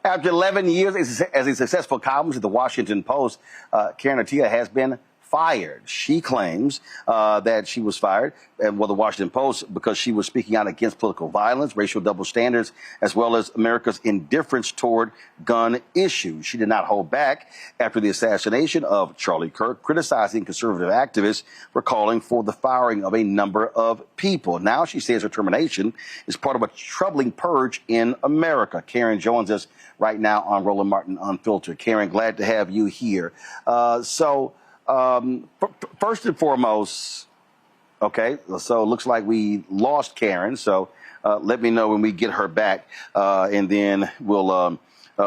After 11 years as a successful columnist at the Washington Post, Karen Attiah has been fired. She claims that she was fired, the Washington Post, because she was speaking out against political violence, racial double standards, as well as America's indifference toward gun issues. She did not hold back after the assassination of Charlie Kirk, criticizing conservative activists for calling for the firing of a number of people. Now she says her termination is part of a troubling purge in America. Karen joins us right now on Roland Martin Unfiltered. Karen, glad to have you here. First and foremost, okay, so it looks like we lost Karen. So let me know when we get her back, and then we'll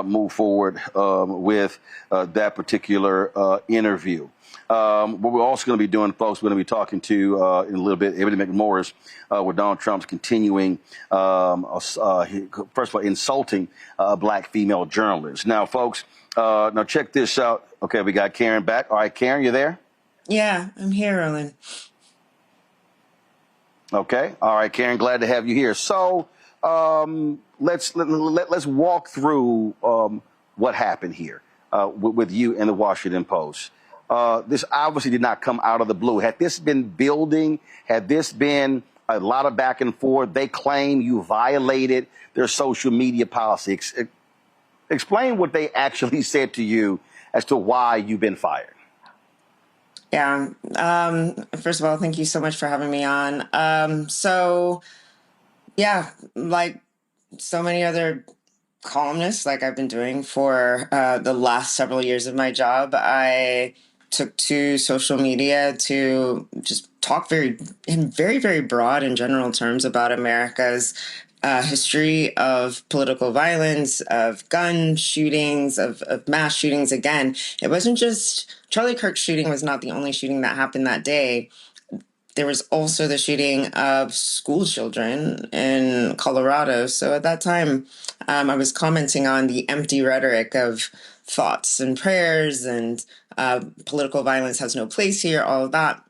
move forward with that particular interview. What we're also going to be doing, folks, we're going to be talking to, in a little bit, Ebony McMorris, with Donald Trump's continuing, first of all, insulting black female journalists. Now, folks, now check this out. Okay, we got Karen back. All right, Karen, you there? Yeah, I'm here, Roland. Okay. All right, Karen, glad to have you here. So let's walk through what happened here with you and the Washington Post. This obviously did not come out of the blue. Had this been building? Had this been a lot of back and forth? They claim you violated their social media policy. Explain what they actually said to you as to why you've been fired. Yeah. First of all, thank you so much for having me on. Yeah, like so many other columnists, like I've been doing for the last several years of my job, I took to social media to just talk in very broad and general terms about America's history of political violence, of gun shootings, of mass shootings. Again, it wasn't just Charlie Kirk's shooting was not the only shooting that happened that day. There was also the shooting of school children in Colorado. So at that time, I was commenting on the empty rhetoric of thoughts and prayers and political violence has no place here, all of that.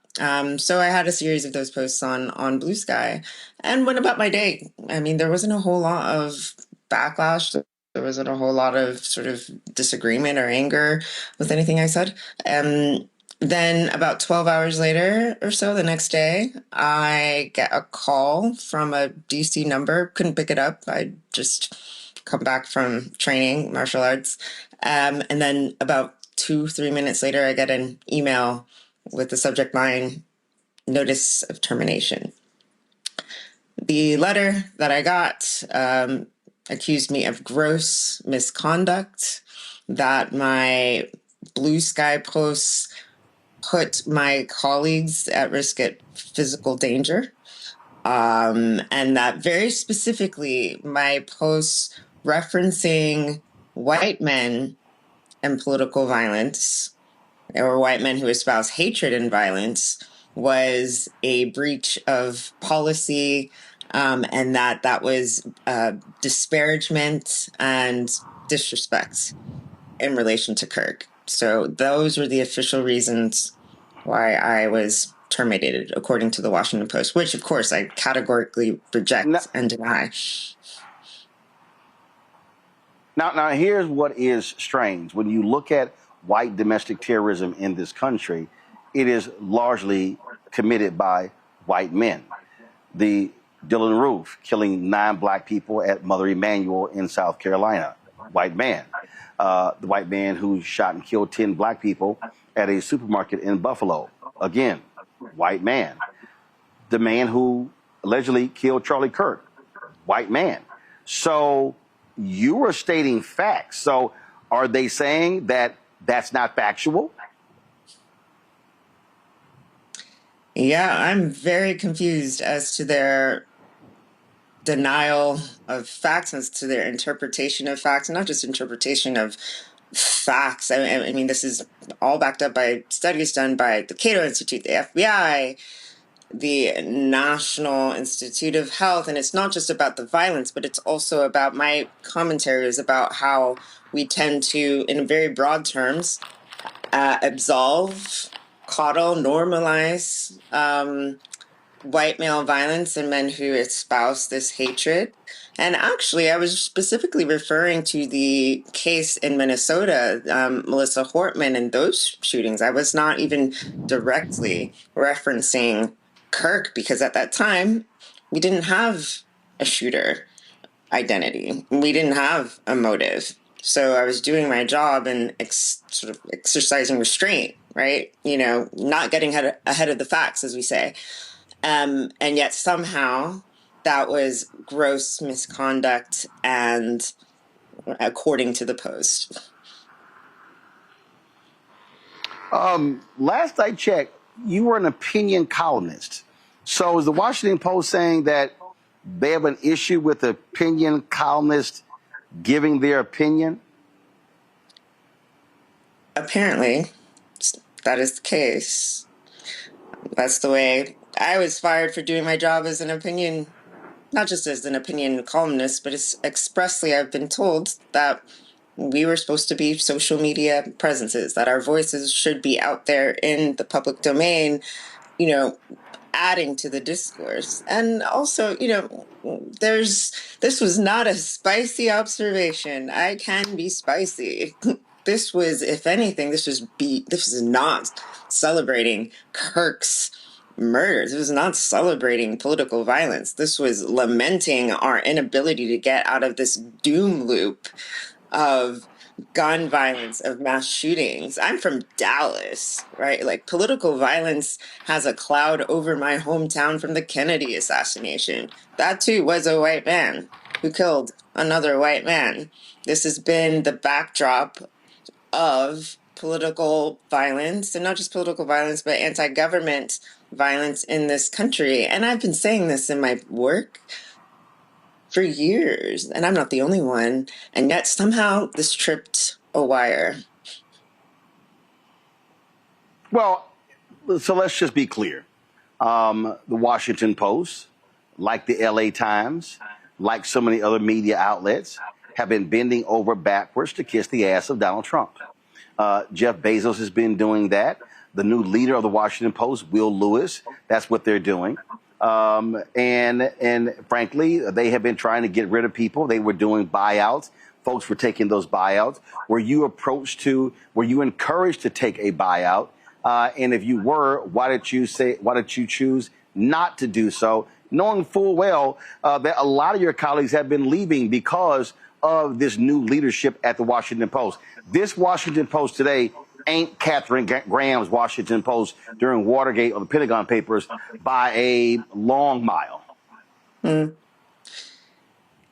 So I had a series of those posts on Blue Sky and went about my day. I mean, there wasn't a whole lot of backlash. There wasn't a whole lot of sort of disagreement or anger with anything I said. Then about 12 hours later or so, the next day, I get a call from a DC number. Couldn't pick it up. I just come back from training martial arts. And then about 2-3 minutes later, I get an email with the subject line, notice of termination. The letter that I got accused me of gross misconduct, that my Blue Sky posts put my colleagues at risk at physical danger. And that very specifically, my posts referencing white men and political violence, or white men who espouse hatred and violence, was a breach of policy, and that was disparagement and disrespect in relation to Kirk. So those were the official reasons why I was terminated, according to the Washington Post, which, of course, I categorically reject and deny. Now, here's what is strange. When you look at white domestic terrorism in this country, it is largely committed by white men. The Dylan Roof killing 9 black people at Mother Emanuel in South Carolina, white man. The white man who shot and killed 10 black people at a supermarket in Buffalo, again, white man. The man who allegedly killed Charlie Kirk, white man. So you were stating facts. So are they saying that that's not factual? Yeah, I'm very confused as to their denial of facts, as to their interpretation of facts, and not just interpretation of facts. I mean, this is all backed up by studies done by the Cato Institute, the FBI, the National Institute of Health. And it's not just about the violence, but it's also about, my commentary is about how we tend to, in very broad terms, absolve, coddle, normalize white male violence and men who espouse this hatred. And actually, I was specifically referring to the case in Minnesota, Melissa Hortman, and those shootings. I was not even directly referencing Kirk, because at that time, we didn't have a shooter identity. We didn't have a motive. So I was doing my job and sort of exercising restraint, right? Not getting ahead of the facts, as we say. And yet somehow that was gross misconduct, and according to the Post. Last I checked, you were an opinion columnist. So is the Washington Post saying that they have an issue with the opinion columnist giving their opinion? Apparently, that is the case. That's the way I was fired for doing my job as an opinion, not just as an opinion columnist, but it's expressly I've been told that we were supposed to be social media presences, that our voices should be out there in the public domain, adding to the discourse. And also, this was not a spicy observation. I can be spicy. This was, if anything, this was not celebrating Kirk's murder. This was not celebrating political violence. This was lamenting our inability to get out of this doom loop of gun violence, of mass shootings. I'm from Dallas, right? Like, political violence has a cloud over my hometown from the Kennedy assassination. That too was a white man who killed another white man. This has been the backdrop of political violence, and not just political violence, but anti-government violence in this country. And I've been saying this in my work for years, and I'm not the only one. And yet somehow this tripped a wire. Well, so let's just be clear. The Washington Post, like the LA Times, like so many other media outlets, have been bending over backwards to kiss the ass of Donald Trump. Jeff Bezos has been doing that. The new leader of the Washington Post, Will Lewis, that's what they're doing. And frankly, they have been trying to get rid of people. They were doing buyouts. Folks were taking those buyouts. Were you encouraged to take a buyout? And if you were, why did you choose not to do so, knowing full well that a lot of your colleagues have been leaving because of this new leadership at the Washington Post? This Washington Post today ain't Katharine Graham's Washington Post during Watergate or the Pentagon Papers by a long mile.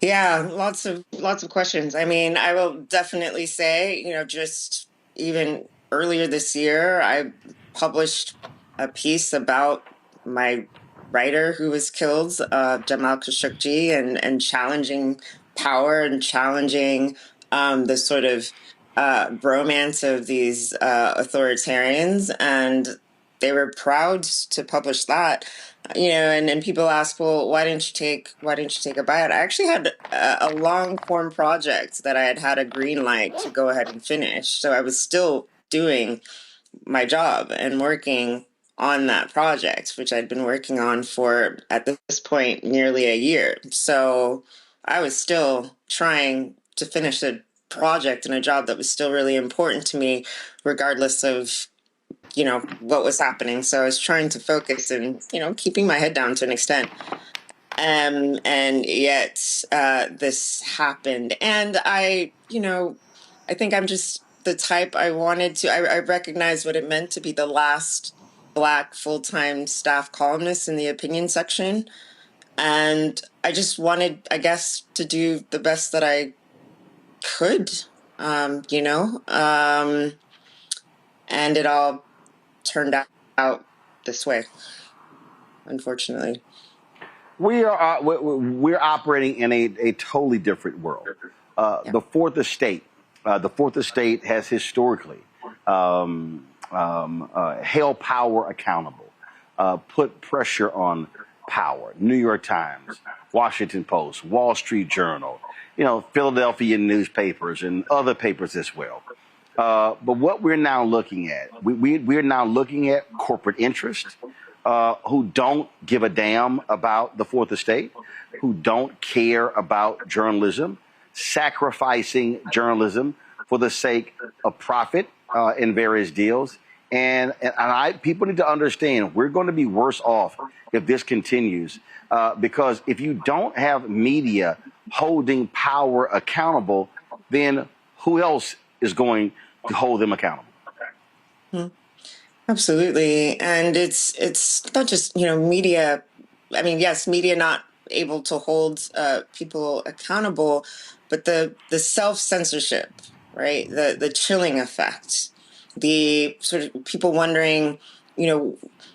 Yeah, lots of questions. I mean, I will definitely say, just even earlier this year, I published a piece about my writer who was killed, Jamal Khashoggi, and challenging power and challenging the sort of bromance of these authoritarians. And they were proud to publish that. And people ask, well, why didn't you take a buyout? I actually had a long form project that I had a green light to go ahead and finish. So I was still doing my job and working on that project, which I'd been working on for, at this point, nearly a year. So I was still trying to finish a project and a job that was still really important to me, regardless of what was happening. So I was trying to focus and, keeping my head down to an extent. And yet this happened. And I think I'm just the type I recognized what it meant to be the last Black full-time staff columnist in the opinion section. And I just wanted, I guess, to do the best that I could, and it all turned out this way, unfortunately. We're operating in a totally different world. Yeah. The fourth estate has historically held power accountable, put pressure on power. New York Times, Washington Post, Wall Street Journal, Philadelphia newspapers and other papers as well. But what we're now looking at, we're now looking at corporate interest. who don't give a damn about the fourth estate, who don't care about journalism, sacrificing journalism for the sake of profit in various deals. And people need to understand we're going to be worse off if this continues, because if you don't have media holding power accountable, then who else is going to hold them accountable? Absolutely. And it's not just, media. I mean, yes, media not able to hold people accountable, but the self-censorship, right? The chilling effect, the sort of people wondering,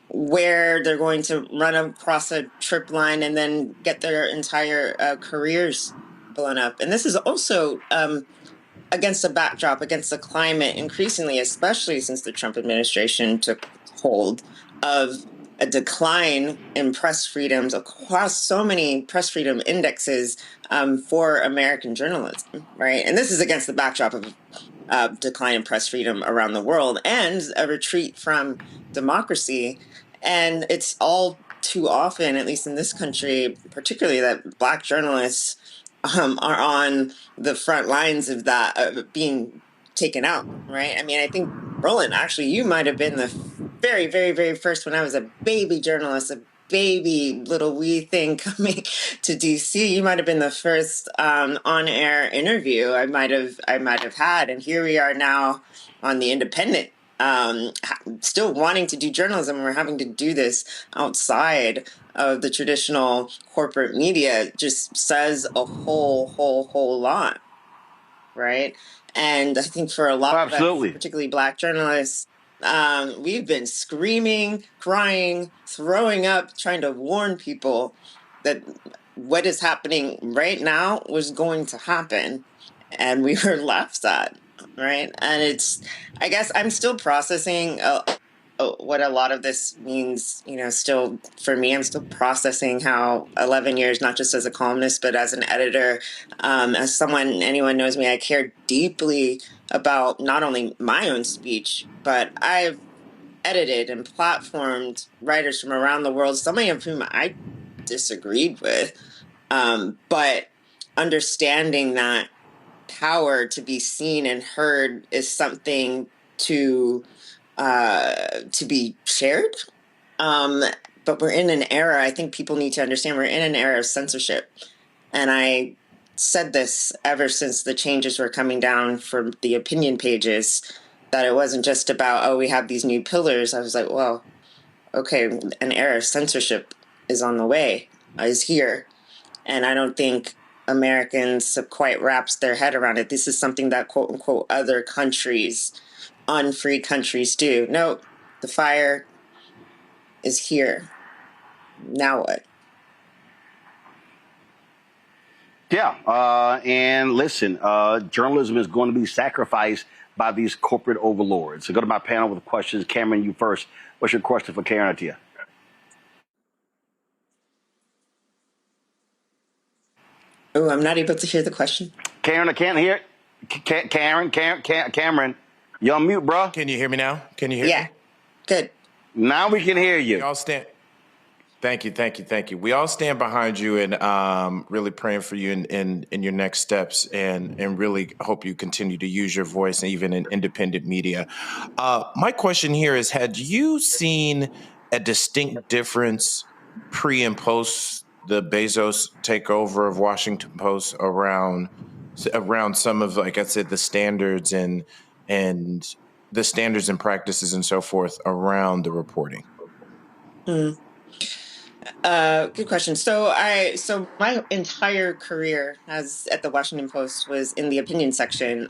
where they're going to run across a trip line and then get their entire careers blown up. And this is also against the backdrop, against the climate, increasingly, especially since the Trump administration took hold, of a decline in press freedoms across so many press freedom indexes for American journalism, right? And this is against the backdrop of decline in press freedom around the world and a retreat from democracy. And it's all too often, at least in this country, particularly, that Black journalists are on the front lines of that, being taken out, right? I mean, I think, Roland, actually, you might have been the very, very, very first, when I was a baby journalist, a baby little wee thing coming to DC. You might have been the first on-air interview I might have had, and here we are now on the Independent, still wanting to do journalism. We're having to do this outside of the traditional corporate media. Just says a whole lot, right? And I think for a lot of us, Absolutely. particularly Black journalists, we've been screaming, crying, throwing up, trying to warn people that what is happening right now was going to happen, and we were laughed at, right? And I guess I'm still processing what a lot of this means, still for me. I'm still processing how 11 years, not just as a columnist, but as an editor, as someone, anyone knows me, I care deeply about not only my own speech, but I've edited and platformed writers from around the world, so many of whom I disagreed with. But understanding that power to be seen and heard is something to be shared. But we're in an era, I think people need to understand, we're in an era of censorship. And I said this ever since the changes were coming down for the opinion pages, that it wasn't just about, oh, we have these new pillars. I was like, well, okay, an era of censorship is on the way, is here. And I don't think Americans have quite wrapped their head around it. This is something that, quote unquote, other countries, unfree countries do. No, the fire is here. Now what? Yeah. And listen, journalism is going to be sacrificed by these corporate overlords. So go to my panel with questions. Cameron, you first. What's your question for Karen Attiah? Oh, I'm not able to hear the question. Karen, I can't hear it. Cameron, you on mute, bro. Can you hear me now? Can you hear Yeah, me? good. Now we can hear you. We all stand. Thank you. We all stand behind you and really praying for you in your next steps, and really hope you continue to use your voice, and even in independent media. My question here is: had you seen a distinct difference pre and post the Bezos takeover of Washington Post around some of, like I said, the standards and the standards and practices and so forth around the reporting? Good question. So my entire career as at the Washington Post was in the opinion section,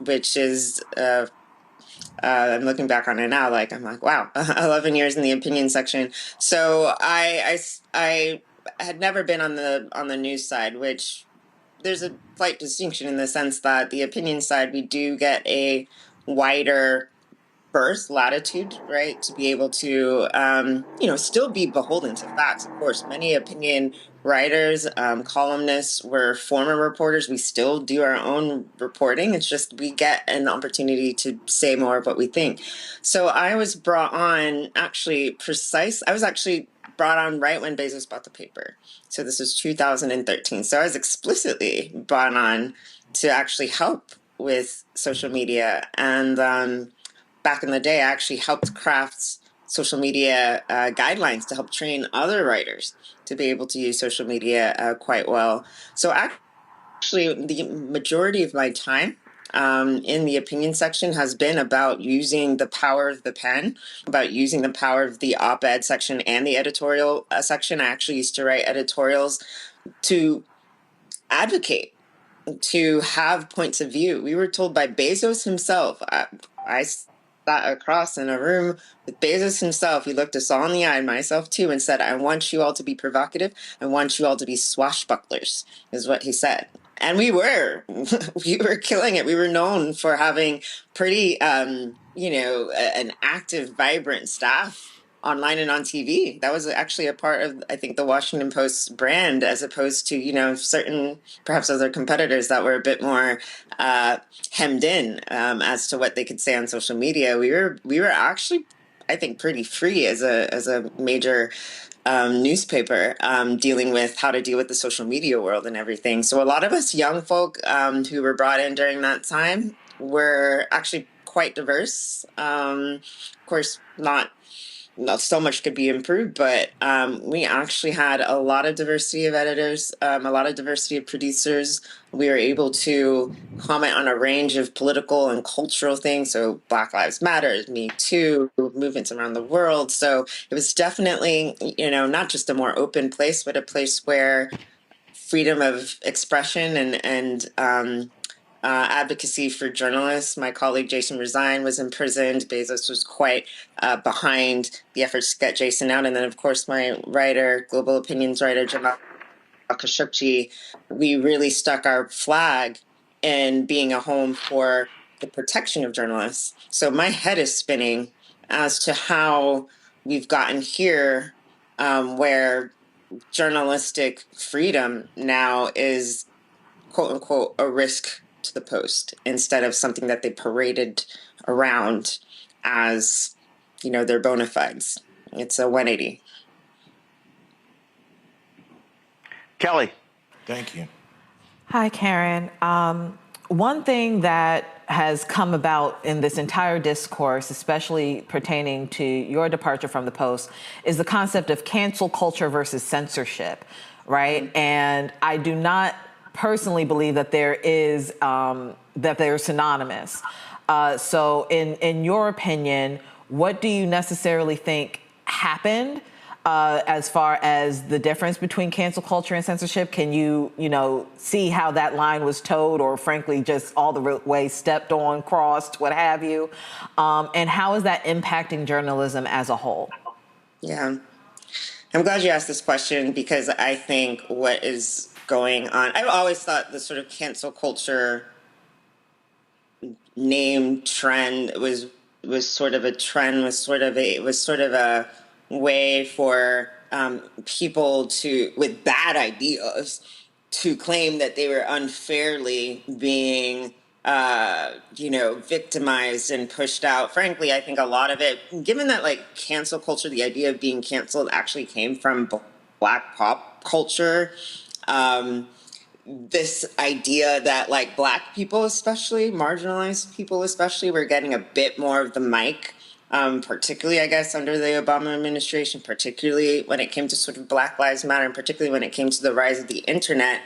which is I'm looking back on it now, I'm like, wow, 11 years in the opinion section. So I had never been on the news side, which there's a slight distinction in the sense that the opinion side, we do get a wider first latitude, right, to be able to, still be beholden to facts. Of course, many opinion writers, columnists were former reporters. We still do our own reporting. It's just we get an opportunity to say more of what we think. So I was brought on I was actually brought on right when Bezos bought the paper. So this was 2013. So I was explicitly brought on to actually help with social media. And back in the day, I actually helped craft social media guidelines to help train other writers to be able to use social media quite well. So actually, the majority of my time in the opinion section has been about using the power of the pen, about using the power of the op-ed section and the editorial section. I actually used to write editorials to advocate, to have points of view. We were told by Bezos himself. I sat across in a room with Bezos himself. He looked us all in the eye, myself too, and said, "I want you all to be provocative. I want you all to be swashbucklers," is what he said. And we were. We were killing it. We were known for having pretty, an active, vibrant staff online and on TV. That was actually a part of, I think, the Washington Post's brand, as opposed to, certain, perhaps other competitors that were a bit more hemmed in as to what they could say on social media. We were actually, I think, pretty free as a major newspaper dealing with how to deal with the social media world and everything. So a lot of us young folk who were brought in during that time were actually quite diverse. Of course, not so much could be improved, but we actually had a lot of diversity of editors, a lot of diversity of producers. We were able to comment on a range of political and cultural things. So Black Lives Matter, Me Too, movements around the world. So it was definitely, not just a more open place, but a place where freedom of expression and advocacy for journalists. My colleague Jason Rezine was imprisoned. Bezos was quite behind the efforts to get Jason out. And then, of course, my writer, global opinions writer, Jamal Khashoggi, we really stuck our flag in being a home for the protection of journalists. So my head is spinning as to how we've gotten here, where journalistic freedom now is, quote unquote, a risk to the Post instead of something that they paraded around as, their bona fides. It's a 180. Kelly. Thank you. Hi, Karen. One thing that has come about in this entire discourse, especially pertaining to your departure from the Post, is the concept of cancel culture versus censorship, right? Mm-hmm. And I do not personally believe that that they're synonymous. So in your opinion, what do you necessarily think happened as far as the difference between cancel culture and censorship? Can you, see how that line was towed, or frankly, just all the way stepped on, crossed, what have you? And how is that impacting journalism as a whole? Yeah. I'm glad you asked this question, because I think what is going on, I've always thought the sort of cancel culture name trend was sort of a trend, was sort of a way for people with bad ideas to claim that they were unfairly being victimized and pushed out. Frankly, I think a lot of it, given that cancel culture, the idea of being canceled actually came from Black pop culture. This idea that Black people, especially marginalized people, especially, were getting a bit more of the mic, particularly, I guess, under the Obama administration, particularly when it came to sort of Black Lives Matter, and particularly when it came to the rise of the internet.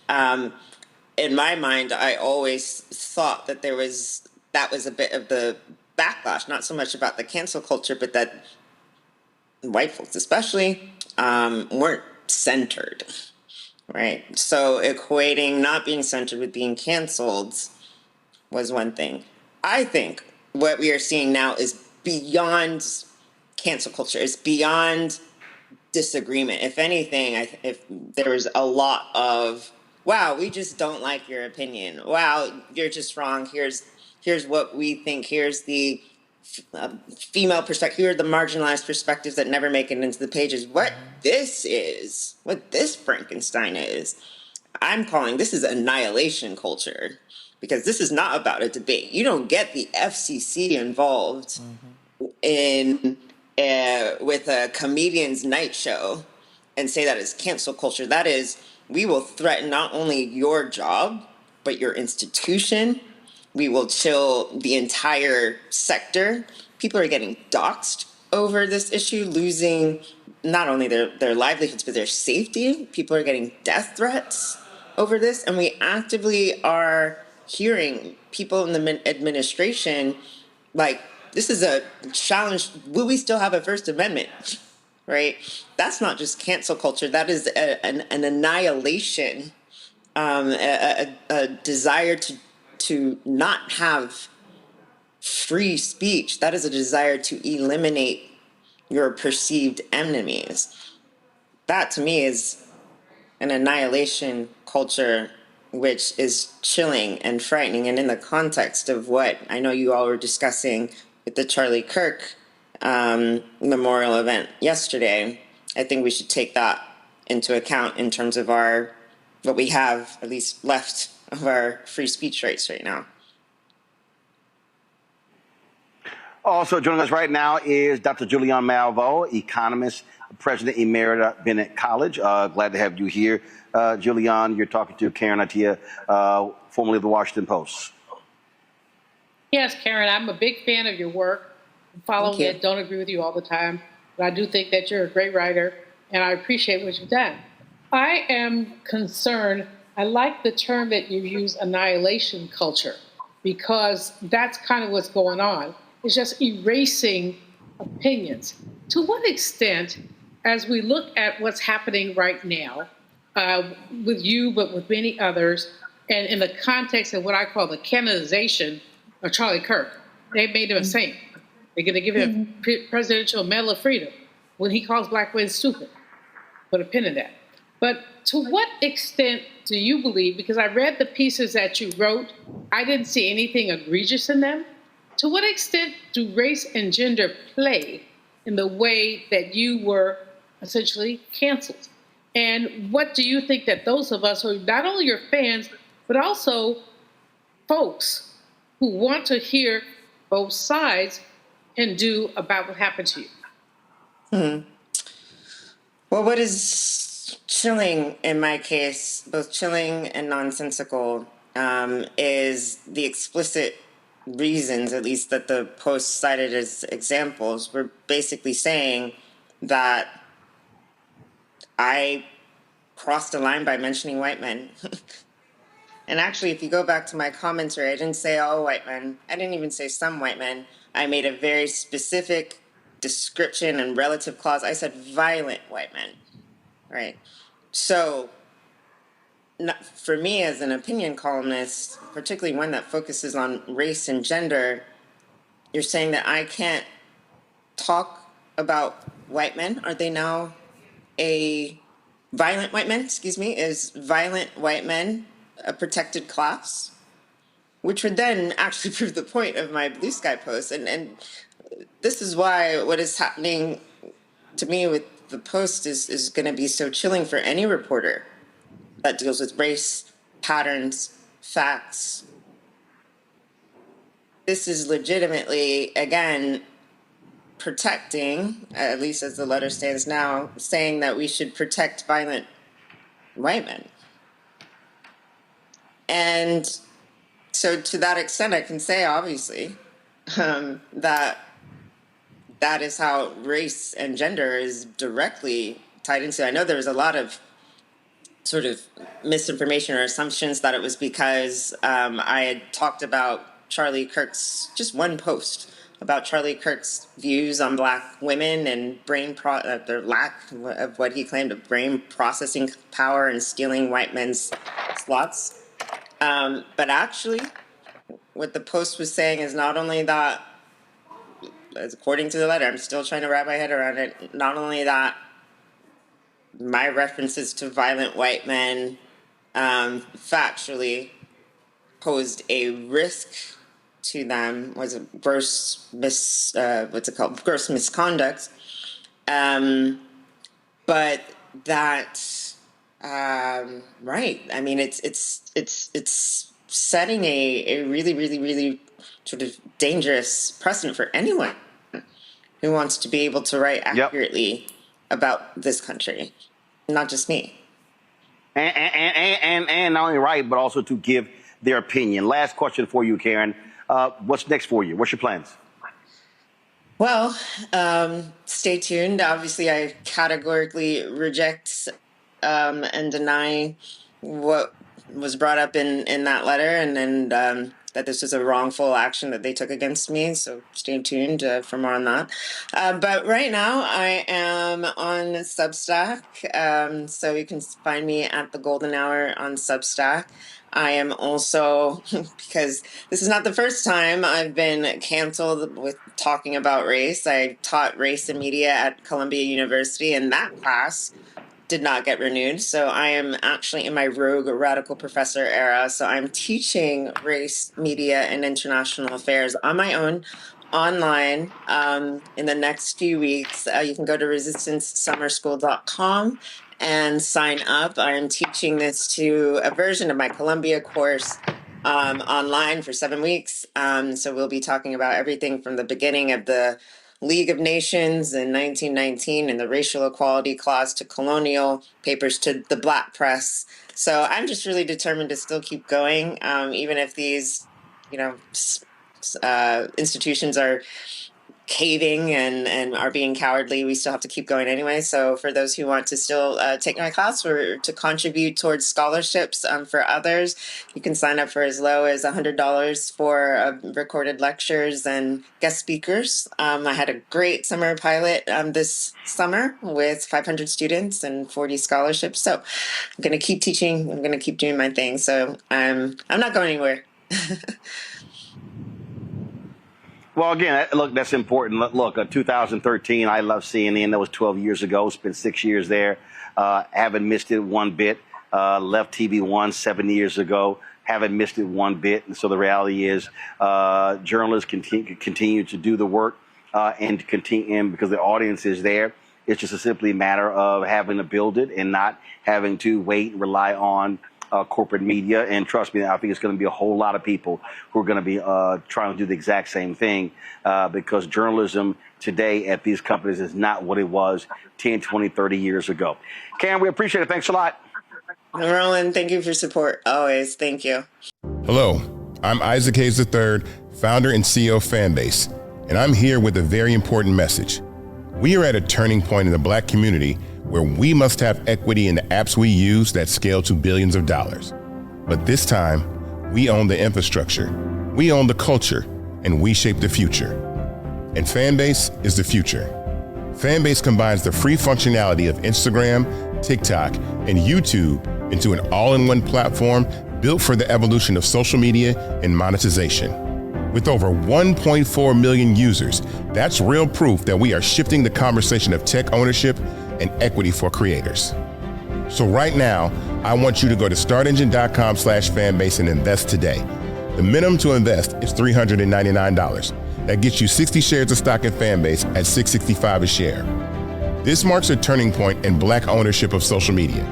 In my mind, I always thought that that was a bit of the backlash, not so much about the cancel culture, but that white folks especially weren't centered. Right. So equating not being censored with being canceled was one thing. I think what we are seeing now is beyond cancel culture. It's beyond disagreement. If anything, if there was a lot of, wow, we just don't like your opinion. Wow, you're just wrong. Here's what we think. Here's the female perspective. Here are the marginalized perspectives that never make it into the pages. What this Frankenstein is, I'm calling this is annihilation culture, because this is not about a debate. You don't get the FCC involved in with a comedian's night show and say that is cancel culture. That is, we will threaten not only your job, but your institution. We will chill the entire sector. People are getting doxxed over this issue, losing not only their livelihoods, but their safety. People are getting death threats over this. And we actively are hearing people in the administration like, this is a challenge. Will we still have a First Amendment? Right? That's not just cancel culture. That is an annihilation, a desire to not have free speech. That is a desire to eliminate your perceived enemies. That to me is an annihilation culture, which is chilling and frightening. And in the context of what I know you all were discussing with the Charlie Kirk memorial event yesterday, I think we should take that into account in terms of what we have at least left of our free speech rights right now. Also joining us right now is Dr. Julianne Malveaux, economist, president emerita, Bennett College. Glad to have you here. Julianne, you're talking to Karen Attiah, formerly of the Washington Post. Yes, Karen, I'm a big fan of your work. Follow it, don't agree with you all the time, but I do think that you're a great writer, and I appreciate what you've done. I am concerned. I like the term that you use, annihilation culture, because that's kind of what's going on. It's just erasing opinions. To what extent, as we look at what's happening right now, with you, but with many others, and in the context of what I call the canonization of Charlie Kirk, they made him a saint. They're going to give him a Presidential Medal of Freedom when he calls black women stupid. Put a pin in that. But to what extent do you believe, because I read the pieces that you wrote, I didn't see anything egregious in them. To what extent do race and gender play in the way that you were essentially canceled? And what do you think that those of us who are not only your fans, but also folks who want to hear both sides can do about what happened to you? Well, what is chilling in my case, both chilling and nonsensical, is the explicit reasons, at least that the Post cited as examples, were basically saying that I crossed a line by mentioning white men. And actually, if you go back to my commentary, I didn't say all white men. I didn't even say some white men. I made a very specific description and relative clause. I said violent white men, right? So for me as an opinion columnist, particularly one that focuses on race and gender, you're saying that I can't talk about white men. Are they now violent white men, is violent white men a protected class? Which would then actually prove the point of my Blue Sky post. And this is why what is happening to me with the Post is going to be so chilling for any reporter that deals with race, patterns, facts. This is legitimately, again, protecting, at least as the letter stands now, saying that we should protect violent white men. And so to that extent, I can say, obviously, that is how race and gender is directly tied into. I know there was a lot of sort of misinformation or assumptions that it was because I had talked about Charlie Kirk's, just one post about Charlie Kirk's views on black women and their lack of what he claimed of brain processing power and stealing white men's slots. But actually, what the Post was saying is not only that, as according to the letter, I'm still trying to wrap my head around it, not only that my references to violent white men factually posed a risk to them was a gross gross misconduct. But that, right. I mean, it's setting a really, really, really sort of dangerous precedent for anyone who wants to be able to write accurately about this country, not just me. And not only write, but also to give their opinion. Last question for you, Karen. What's next for you? What's your plans? Well, stay tuned. Obviously, I categorically reject and deny what was brought up in that letter, and that this was a wrongful action that they took against me. So stay tuned for more on that. But right now, I am on Substack. So you can find me at the Golden Hour on Substack. I am also, because this is not the first time I've been canceled with talking about race. I taught race and media at Columbia University, and that class did not get renewed. So I am actually in my rogue radical professor era. So I'm teaching race, media, and international affairs on my own online in the next few weeks. You can go to resistancesummerschool.com and sign up. I am teaching this to a version of my Columbia course online for 7 weeks. So we'll be talking about everything from the beginning of the League of Nations in 1919 and the racial equality clause to colonial papers to the Black press. So I'm just really determined to still keep going, even if these, institutions are caving and are being cowardly. We still have to keep going anyway. So for those who want to still take my class or to contribute towards scholarships for others, you can sign up for as low as $100 for recorded lectures and guest speakers. I had a great summer pilot this summer with 500 students and 40 scholarships. So I'm going to keep teaching. I'm going to keep doing my thing. So I'm not going anywhere. Well, again, look, that's important. Look, 2013, I love CNN. That was 12 years ago. Spent 6 years there. Haven't missed it one bit. Left TV One 7 years ago. Haven't missed it one bit. And so the reality is journalists continue to do the work and continue, and because the audience is there. It's just a simply matter of having to build it and not having to wait and rely on corporate media. And trust me, I think it's going to be a whole lot of people who are going to be trying to do the exact same thing because journalism today at these companies is not what it was 10, 20, 30 years ago. Karen, we appreciate it. Thanks a lot. Roland, thank you for your support. Always. Thank you. Hello, I'm Isaac Hayes III, founder and CEO of Fanbase, and I'm here with a very important message. We are at a turning point in the Black community where we must have equity in the apps we use that scale to billions of dollars. But this time, we own the infrastructure, we own the culture, and we shape the future. And Fanbase is the future. Fanbase combines the free functionality of Instagram, TikTok, and YouTube into an all-in-one platform built for the evolution of social media and monetization. With over 1.4 million users, that's real proof that we are shifting the conversation of tech ownership and equity for creators. So right now, I want you to go to startengine.com/fanbase and invest today. The minimum to invest is $399. That gets you 60 shares of stock in Fanbase at $665 a share. This marks a turning point in Black ownership of social media.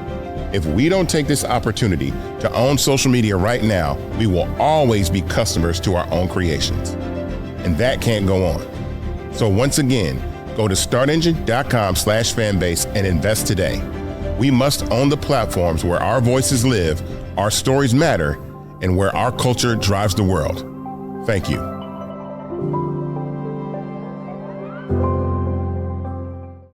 If we don't take this opportunity to own social media right now, we will always be customers to our own creations. And that can't go on. So once again, go to startengine.com/fanbase and invest today. We must own the platforms where our voices live, our stories matter, and where our culture drives the world. Thank you.